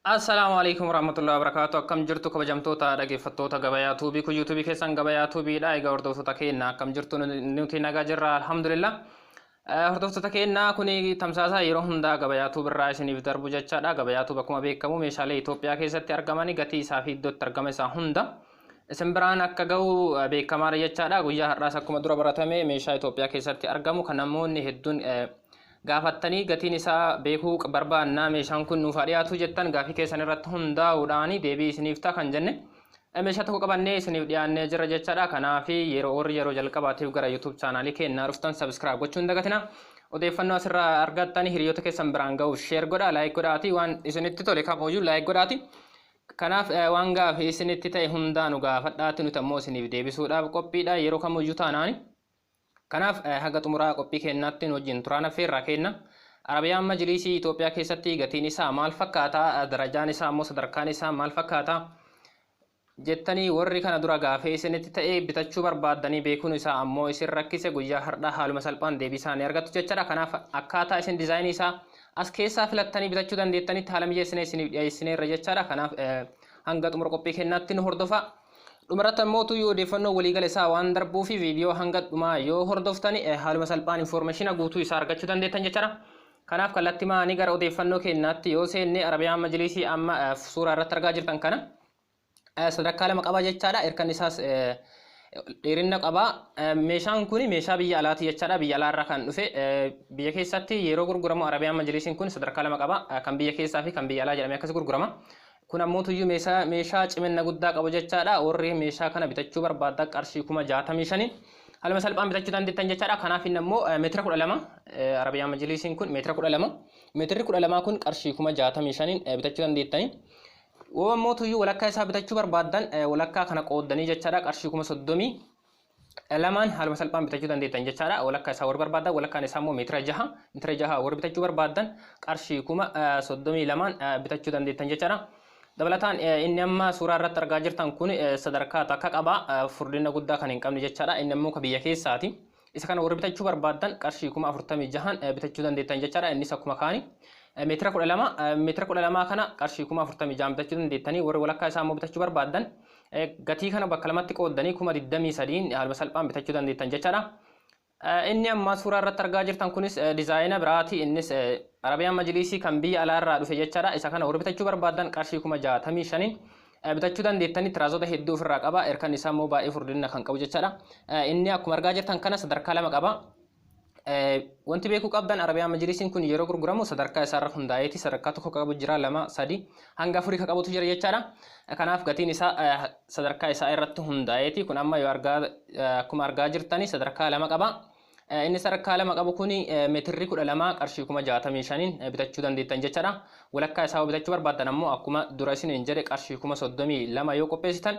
Assalamu alaikum warahmatullahi wabarakatuh. Akkam jirtu kabajamtoota dhaggeeffattoota gabayaa tuubii kun yuutuubii keessan gabayaa tuubiidha. Egaa hordoftoota keenya akkam jirtu nuti nagaa jirra alhamdulillah. Hordoftoota keenya kun tamsaasa yeroo hundaa gabayaa tuubirraa isiniif darbu jechaadha. Gabayaa tuuba akkuma beekamu meeshaalee Itoophiyaa keessatti argaman gatii isaa fi iddootti argama isaa hunda isin biraan akka ga'u beekamaadha jechaadha. Guyyaa har'aas akkuma dura baratame meeshaa Itoophiyaa keessatti argamu kan namoonni hedduun gaafattanii gatiin isaa beekuu barbaannaa meeshaan kun nuuf dhiyaatu jettan gaafii keessan irratti hundaa'uudhaan deebii isiniif ta'a kan jenne meeshaa tokko qabannee isiniif dhiyaannee jirra jechaadha. Kanaaf yeroo jalqabaatiif gara YouTube chaanaalii keenyaa dhuftan subscribe gochuu hin dagatina. Odeeffannoo asirraa argattan hiriyoota keessan biraan ga'uuf share godhaa, like godhaati, waan isinitti tole kamooyyuu like godhaati. Kanaaf waan gaafii isinitti ta'e hundaa nu gaafadhaati, nuti ammoo isiniif deebisuudhaaf qophiidha yeroo kamooyyuu taanaani. Kanaaf haga xumuraa qophii keenyaatti wajjin turaan affeerraa kenna. Arabiyaan Majlisii Itoophiyaa keessatti gatiin isaa maal fakkaata, darajaan isaa ammoo sadarkaan isaa maal fakkaata jettanii warri kana dura gaafee isinitti ta'e bitachuu barbaaddanii beekuun isaa ammoo isin rakkise guyyaa har'aa haaluma salphaan deebii isaanii argattu jechaadha. Kanaaf akkaataa isin diizaayinii isaa as keessaa filattanii bitachuu dandeettanitti haala mijeessinee isiniif dhiyeessineerra jechaadha. Kanaaf hanga xumura qophii keenyaatti nu hordofa. Dhumarratti ammoo tuyyuu odeeffannoo waliigala isaa waan darbuu fi viidiyoo hanga dhumaa yoo hordoftani haaluma salphaan informaationa guutuu isaa argachuu dandeettan jechaadha. Kanaaf kallattii maanii gara odeeffannoo keenyaatti yoo seenne Arabiyaan Majlisii amma suuraa irratti argaa jirtan kana sadarkaa lama qaba jechaadha. Erkan isaas dheerina qaba. Meeshaan kun meeshaa biyya alaati jechaadha. Biyya alaarraa kan dhufe biyya keessatti yeroo gurguramu Arabiyaan Majlisiin kun sadarkaa lama qaba. Kan biyya keessaa fi kan biyya alaa jedhamee akkas gurgurama. Kun ammoo tuyyuu meeshaa cimina guddaa qabu jechaadha. Warri meeshaa kana bitachuu barbaadda qarshii 65,000 haaluma salphaan bitachuu dandeettan jechaadha. Kanaaf inni ammoo meetira 12 Arabiyaan Majlisiin kun meetira 12 meetirri 12 kun qarshii 65,000 bitachuu dandeettani. Woo ammoo tuyyuu walakkaa isaa bitachuu barbaaddan walakkaa kana qooddanii jechaadha qarshii 32 haaluma salphaan bitachuu dandeettan jechaadha. Walakkaa isaa warri barbaaddan walakkaan isaa ammoo meetira 6 warri bitachuu barbaaddan qarshii 32 bitachuu dandeettan jechaadha. Dabalataan inni amma suuraa irratti argaa jirtan kun sadarkaa takka qaba, furdina guddaa kan hin qabne jechaadha. Inni ammoo biyya keessaati. Isa kana warri bitachuu barbaaddan qarshii 46 bitachuu dandeettan jechaadha. Innis akkuma kaani meetira 12 kana qarshii 46 bitachuu dandeettanii. Warri walakkaa isaa ammoo bitachuu barbaaddan gatii kana bakka lamatti qooddanii 23 haaluma salphaan bitachuu dandeettan jechaadha. Inni amma suuraa irratti argaa jirtan kunis diizaayina biraati. Innis Arabiyaan Majlisii kan biyya alaarraa dhufe jechaadha. Isa kana warri bitachuu barbaaddan qarshii 65,000 bitachuu dandeettanii. Tiraazota hedduu ofirraa qaba. Erkan isaa immoo baay'ee furdina kan qabu jechaadha. Inni akkuma argaa jirtan kana sadarkaa lama qaba. Wanti beekuu qabdan Arabiyaan Majlisiin kun yeroo gurguramu sadarkaa isaarra hundaa'eeti. Sadarkaa tokko qabu jira, 2, 3 hanga 4 kan qabutu jira jechaadha. Kanaaf gatiin isaa sadarkaa isaa irratti hundaa'eeti. Kun amma yoo akkuma argaa jirtani sadarkaa lama qaba. Inni sadarkaa lama qabu kun meetirri 12 qarshii 65,000 bitachuu dandeettan jechaadha. Walakkaa isaa bitachuu barbaaddan ammoo akkuma dura isin hin jedhe qarshii 32 yoo qopheessitan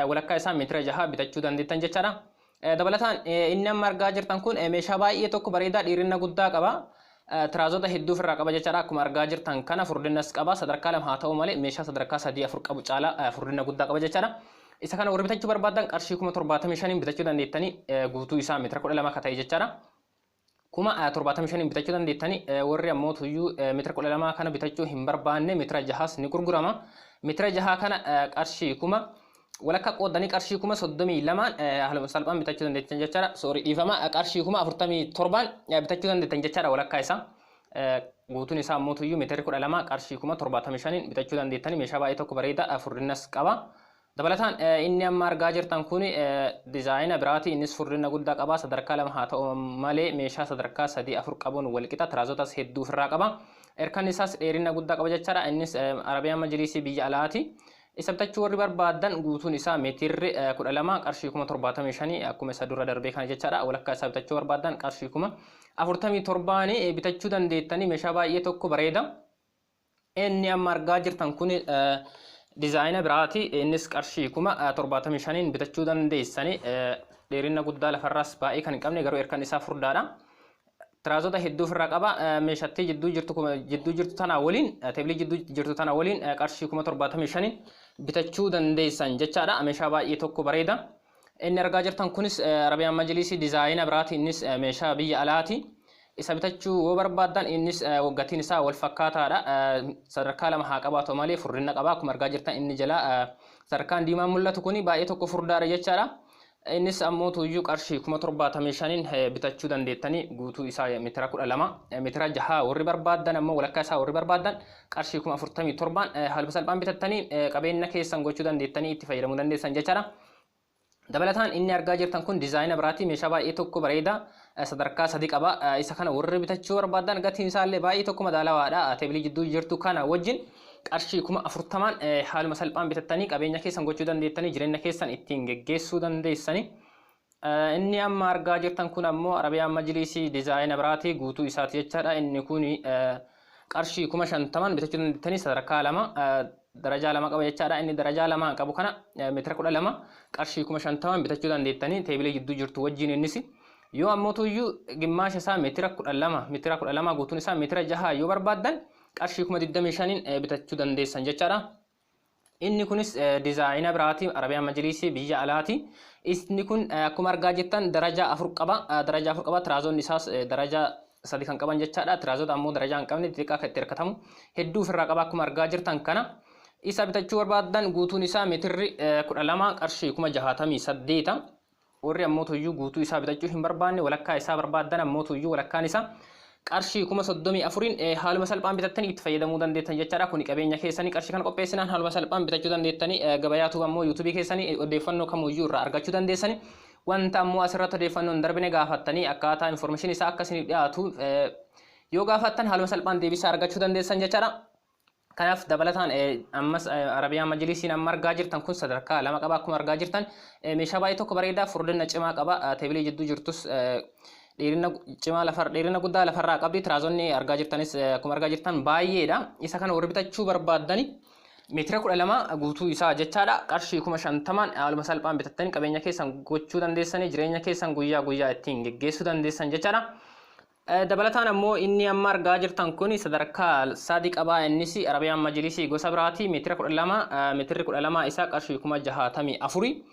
walakkaa isaa meetira 6 bitachuu dandeettan jechaadha. Dabalataan inni amma argaa jirtan kun meeshaa baay'ee tokko bareedaa dheerina guddaa qaba. Tiraazota hedduu ofirraa qaba jechaadha. Akkuma argaa jirtan kana furdinas qaba. Sadarkaa lama haa ta'u malee meeshaa sadarkaa 3-4 qabu caalaa furdina guddaa qaba jechaadha. Isa kana warri bitachuu barbaadan qarshii 75,000 bitachuu dandeettanii guutuu isaa meetira 12 ka ta'e jechaadha. 75,000 bitachuu dandeettanii. Warri ammoo tuyyuu meetira 12 kana bitachuu hin barbaanne meetira 6 ni gurgurama. Meetira 6 kana qarshii 1000 walakkaa qooddanii qarshii 32 haaluma salphaan bitachuu dandeettan jechaadha. Soorii dhiifama qarshii 47 bitachuu dandeettan jechaadha walakkaa isaa. Guutuun isaa ammoo tuyyuu meetirri 12 qarshii 75,000 bitachuu dandeettanii. Meeshaa baay'ee tokko bareedaa furdinas qaba. Dabalataan inni amma argaa jirtan kun diizaayina biraati. Innis furdina guddaa qaba. Sadarkaa lama haa ta'u malee meeshaa sadarkaa 3-4 qabuun walqixa. Tiraazotas hedduu ofirraa qaba. Erkan isaas dheerina guddaa qaba jechaadha. Innis Arabiyaan Majlisii biyya alaati. Isa bitachuu warri barbaadan guutuun isaa meetirri 12 qarshii 75,000 akkuma isa dura darbee kana jechaadha. Walakkaa isaa bitachuu barbaadan qarshii 47 bitachuu dandeettanii. Meeshaa baay'ee tokko bareeda. Inni amma argaa jirtan kun diizaayina biraati. Innis qarshii 75,000 bitachuu dandeessanii. Dheerina guddaa lafarraas baay'ee kan hin qabne garuu erkan isaa furdaadha. Tiraazota hedduu ofirraa qaba. Meeshattii jidduu jirtu tana waliin teebilii jidduu jirtu tana waliin qarshii 75,000 bitachuu dandeessan jechaadha. Meeshaa baay'ee tokko bareeda. Inni argaa jirtan kunis Arabiyaan Majlisii diizaayina biraati. Innis meeshaa biyya alaati. isa bitachuu yoo barbaadan innis gatiin isaa wal fakkaataadha. Sadarkaa lama haa qabaatu malee furdina qaba. Akkuma argaa jirtan inni jala sadarkaan diimaan mul'atu kuni baay'ee tokko furdaadha jechaadha. Innis ammoo tuyyuu qarshii 75,000 bitachuu dandeettanii guutuu isaa meetira 12 meetira 6 warri barbaadan ammoo walakkaa isaa warri barbaadan qarshii 47,000 haala salphaan bitattanii qabeenya keessan gochuu dandeettanii itti fayyadamuu dandeessan jechaadha. Dabalataan inni argaa jirtan kun diizaayina biraati. Meeshaa baay'ee tokko bareeda sadarkaa 3 qaba. Isa kana warri bitachuu barbaadan gatiin isaallee baay'ee tokko madaalawaadha. Teebilii jidduu jirtu kana wajjin qarshii 40,000 haaluma salphaan bitattanii qabeenya keessan gochuu dandeettanii jireenya keessan ittiin geggeessuu dandeessanii. Inni amma argaa jirtan kun ammoo Arabiyaan Majlisii diizaayina biraati guutuu isaati jechaadha. Inni kun qarshii 50,000 bitachuu dandeettanii sadarkaa 2 darajaa 2 qaba jechaadha. Inni darajaa 2 qabu kana meetira 12 qarshii 50,000 bitachuu dandeettanii teebilee jidduu jirtu wajjin innis yoo ammoo tuyyuu gimmaasha isaa meetira 12 guutuun isaa meetira 6 yoo barbaadan qarshii 25,000 bitachuu dandeessan jechaadha. Inni kunis diizaayina biraati Arabiyaan Majlisii biyya alaati. Inni kun akkuma argaa jirtan darajaa 4 qaba. Darajaa 4 qaba. Tiraazonni isaas darajaa 3 kan qaban jechaadha. Tiraazota ammoo darajaa hin qabne xixiqqaa kan itti hirkatamu hedduu ofirraa qaba akkuma argaa jirtan kana. Isa bitachuu barbaadan guutuun isaa meetirri 12 qarshii 68,000. Warri ammoo tuyyuu guutuu isaa bitachuu hin barbaanne walakkaa isaa barbaadan ammoo tuyyuu walakkaan isaa qarshii 34,000 haaluma salphaan bitattanii itti fayyadamuu dandeettan jechaadha. Kuni qabeenya keessanii qarshii kana qopheessinaan haaluma salphaan bitachuu dandeettanii gabayaatu ammoo yuutuubii keessanii odeeffannoo kamuyyuu irraa argachuu dandeessanii. Wanta ammoo asirratti odeeffannoon darbine gaafattanii akkaataa information isaa akkasiin dhiyaatu yoo gaafattan haaluma salphaan deebisaa argachuu dandeessan jechaadha. Kanaaf dabalataan ammas Arabiyaan Majlisiin amma argaa jirtan kun sadarkaa 2 qaba. Akkuma argaa jirtan meeshaa baay'ee tokko bareedaa furdina cimaa qaba. Teebilee jidduu jirtus dheerina guddaa lafarraa qabdi. Tiraazonni argaa jirtanis akkuma argaa jirtan baay'eedha. Isa kana warri bitachuu barbaadanii meetira 12 guutuu isaa jechaadha. Qarshii 50,000 haaluma salphaan bitattanii qabeenya keessan gochuu dandeessanii jireenya keessan guyyaa guyyaa ittiin geggeessuu dandeessan jechaadha. Dabalataan ammoo inni amma argaa jirtan kun sadarkaa 3 qaba. Innis Arabiyaan Majlisii gosa biraati. Meetira 12 meetirri 12 isaa qarshii 64,000.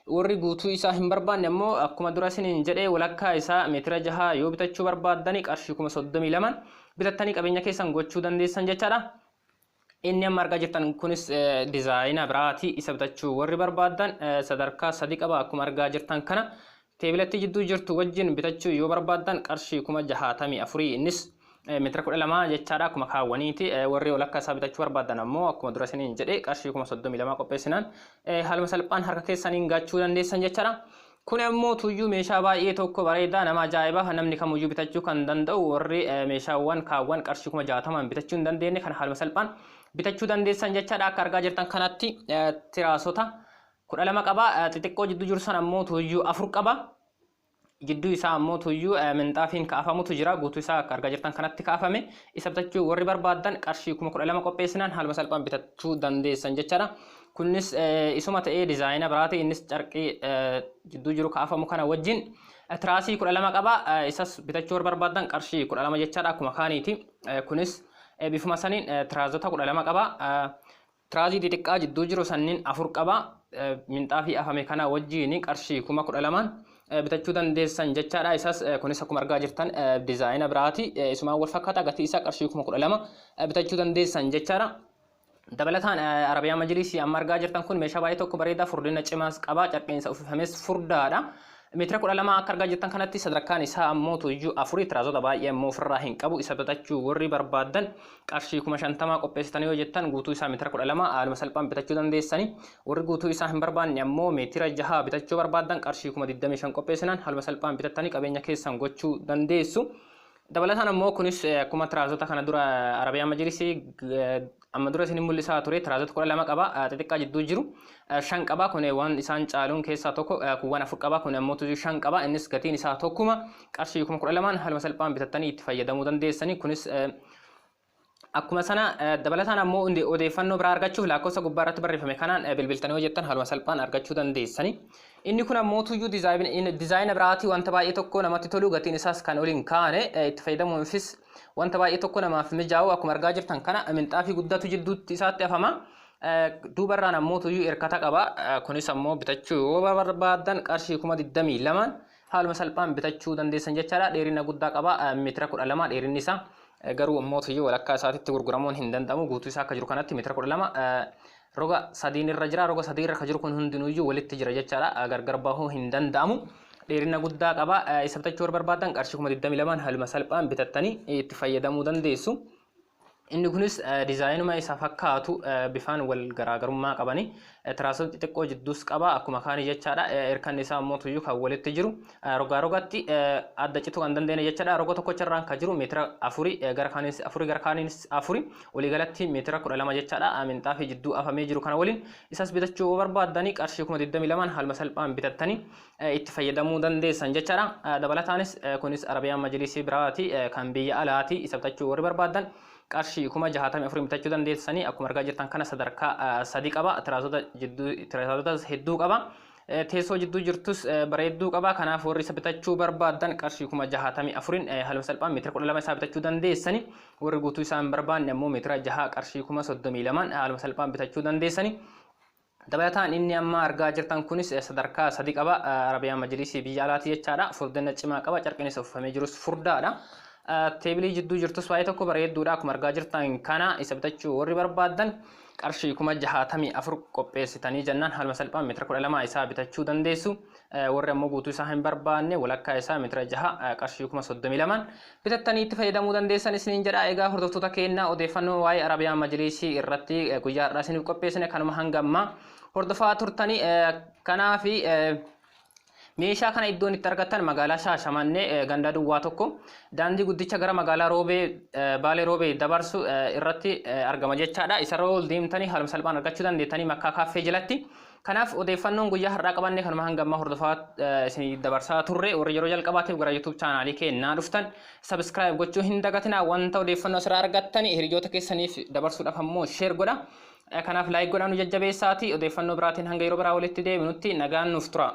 Warri guutuu isaa hin barbaanne ammoo akkuma dura isiniin jedhee walakkaa isaa meetira 6 yoo bitachuu barbaadanii qarshii 32,000 bitattanii qabeenya keessan gochuu dandeessan jechaadha. Inni amma argaa jirtan kunis diizaayina biraati. Isa bitachuu warri barbaadan sadarkaa 3 qaba. Akkuma argaa jirtan kana teebilatti jidduu jirtu wajjin bitachuu yoo barbaadan qarshii 64,000 innis meetira 12 jechaadha. Akkuma kaawwaniiti warri walakkaa isaa bitachuu barbaadan ammoo akkuma dura isiniin jedhee qarshii 32,000 qopheessinaan haaluma salphaan harka keessaniin gachuu dandeessan jechaadha. Kun ammoo tuyyuu meeshaa baay'ee tokko bareedaa nama ajaa'iba namni kamiyyuu bitachuu kan danda'u warri meeshaawwan kaawwan qarshii 60,000 bitachuu hin dandeenye kan haaluma salphaan bitachuu dandeessan jechaadha. Akka argaa jirtan kanatti tiraasota 12 qaba. Xixiqqoo jidduu jiru san ammoo tuyyuu 4 qaba. Jidduu isaa ammoo tuyyuu minxaafiin kaafamutu jira. Guutuu isaa akka argaa jirtan kanatti kaafame. Isa bitachuu warri barbaadan qarshii 12,000 qopheessinaan haaluma salphaan bitachuu dandeessan jechaadha. Kunis isuma ta'ee diizaayina biraati. Innis carqii jidduu jiru kaafamu kana wajjin tiraasii 12 qaba. Isas bitachuu warri barbaadan qarshii 12 jechaadha. Akkuma kaaniiti. Kunis bifuma saniin tiraazota 12 qaba. Tiraazii xixiqqaa jidduu jiru sanniin 4 qaba. Minxaafii afame kana wajjin qarshii 12,000 bitachuu dandeessan jechaadha. Isas kunis akkuma argaa jirtan diizaayina biraati. Isumaan wal fakkaata gatii isaa qarshii 12,000 bitachuu dandeessan jechaadha. Dabalataan Arabiyaan Majlisii amma argaa jirtan kun meeshaa baay'ee tokko bareedaa furdina cimaas qaba. Carqeensa uffifames furdaadha. Meetira 12 akka argaa jirtan kanatti sadarkaan isaa ammoo tuyyuu 4 tiraazota baay'ee ammoo ofirraa hin qabu. Isa bitachuu warri barbaadan qarshii 50,000 qopheessitanii yoo jettan guutuu isaa meetira 12 haaluma salphaan bitachuu dandeessanii. Warri guutuu isaa hin barbaanne ammoo meetira 6 bitachuu barbaadan qarshii 25,000 qopheessinaan haaluma salphaan bitattanii qabeenya keessan gochuu dandeessu. Dabalataan ammoo kunis akkuma tiraazota kana dura Arabiyaan Majlisii amma dura isin mul'isaa ture tiraazota 12 qaba. Xixiqqaa jidduu jiru 5 qaba. Kun waan isaan caaluun keessaa tokko kuwwan 4 qaba. Kun ammoo tuyyuu 5 qaba. Innis gatiin isaa tokkuma qarshii 12,000 haaluma salphaan bitattanii itti fayyadamuu dandeessanii. Kunis akkuma sana dabalataan ammoo odeeffannoo biraa argachuuf lakkoofsa gubbaa irratti barreeffame kanaan bilbiltanii yoo jettan haaluma salphaan argachuu dandeessanii. Inni kun ammoo tuyyuu diizaayina biraati. Wanta baay'ee tokko namatti tolu gatiin isaas kan oliin kaane itti fayyadamuufis wanta baay'ee tokko namaaf mijaa'u akkuma argaa jirtan kana minxaafii guddatu jidduutti isaatti afama. Duubarraan ammoo tuyyuu hirkata qaba. Kunis ammoo bitachuu yoo barbaadan qarshii 22,000 haaluma salphaan bitachuu dandeessan jechaadha. Dheerina guddaa qaba meetira 12 dheerinni isaa garuu ammoo tuyyuu walakkaa isaatitti gurguramuun hin danda'amu guutuu isaa akka jiru kanatti meetira 12 roga sadiin irra jira roga sadii irra jiru kun hundinuyyuu walitti jira jechaadha gargar bahuu hin danda'amu. Dheerina guddaa qaba isa bitachuu barbaadan qarshii 22 haaluma salphaan bitattanii itti fayyadamuu dandeessu. Inni kunis dizaayinuma isa fakkaatu bifaan wal garaagarummaa qabani tiraasota xixiqqoo jidduus qaba akkuma kaanii jechaadha. Erkanni isaa ammoo tuyyuu kan walitti jiru rogaa rogatti adda cituu kan dandeenye jechaadha. Roga tokkocharraan kan jiru meetira 4 gara kaaniis 4 gara kaaniis 4 walii galatti meetira 12 jechaadha. Minxaa fi jidduu afamee jiru kana waliin isas bitachuu barbaadanii qarshii 22 haaluma salphaan bitattanii itti fayyadamuu dandeessan jechaadha. Dabalataanis kunis Arabiyaan Majlisii biraati kan biyya alaati isa bitachuu warri barbaadan qarshii 64 bitachuu dandeessanii akkuma argaa jirtan kana sadarkaa sadii qaba tiraasota hedduu qaba teessoo jidduu jirtus bareedduu qaba. Kanaaf warri isa bitachuu barbaadan qarshii 64 haaluma salphaan meetira 12 isaa bitachuu dandeessanii warri guutuu isaan barbaanne ammoo meetira 6 qarshii 32 haaluma salphaan bitachuu dandeessanii. Dabalataan inni amma argaa jirtan kunis sadarkaa sadii qaba Arabiyaan Majlisii biyya alaati jechaadha. Furdina cimaa qaba carqinis uffifamee jirus furdaadha. Teebilii jidduu jirtus waa'ee tokko bareedduudha akkuma argaa jirtan kana isa bitachuu warri barbaadan qarshii 64 qopheessitanii jennaan haaluma salphaan meetira 12 isaa bitachuu dandeessu. Warri ammoo guutuu isaa hin barbaanne walakkaa isaa meetira 6 qarshii 32 bitattanii itti fayyadamuu dandeessan isiniin jedha. Egaa hordoftoota keenya odeeffannoo waa'ee Arabiyaan Majlisii irratti guyyaa har'aa isiniif qopheessine kanuma hanga ammaa hordofaa turtanii kanaafi meeshaa kana iddoon itti argattan magaalaa Shaashamannee ganda duwwaa tokko daandii guddicha gara magaalaa Baalee Roobee dabarsu irratti argama jechaadha. Isarra ol deemtanii haaluma salphaan argachuu dandeettanii makkaa kaaffee jalatti. Kanaaf odeeffannoon guyyaa har'aa qabanne kanuma hanga ammaa hordofaa isinii dabarsaa turre. Warri yeroo jalqabaatiif gara YouTube chaanaalii keenyaa dhuftan subscribe gochuu hin dagatinaa. Wanta odeeffannoo asirraa argattan hiriyoota keessaniif dabarsuudhaaf ammoo share godha. Kanaaf like godhaa nu jajjabeessaati. Odeeffannoo biraatiin hanga yeroo biraa walitti deebinutti nagaan nuuf tura.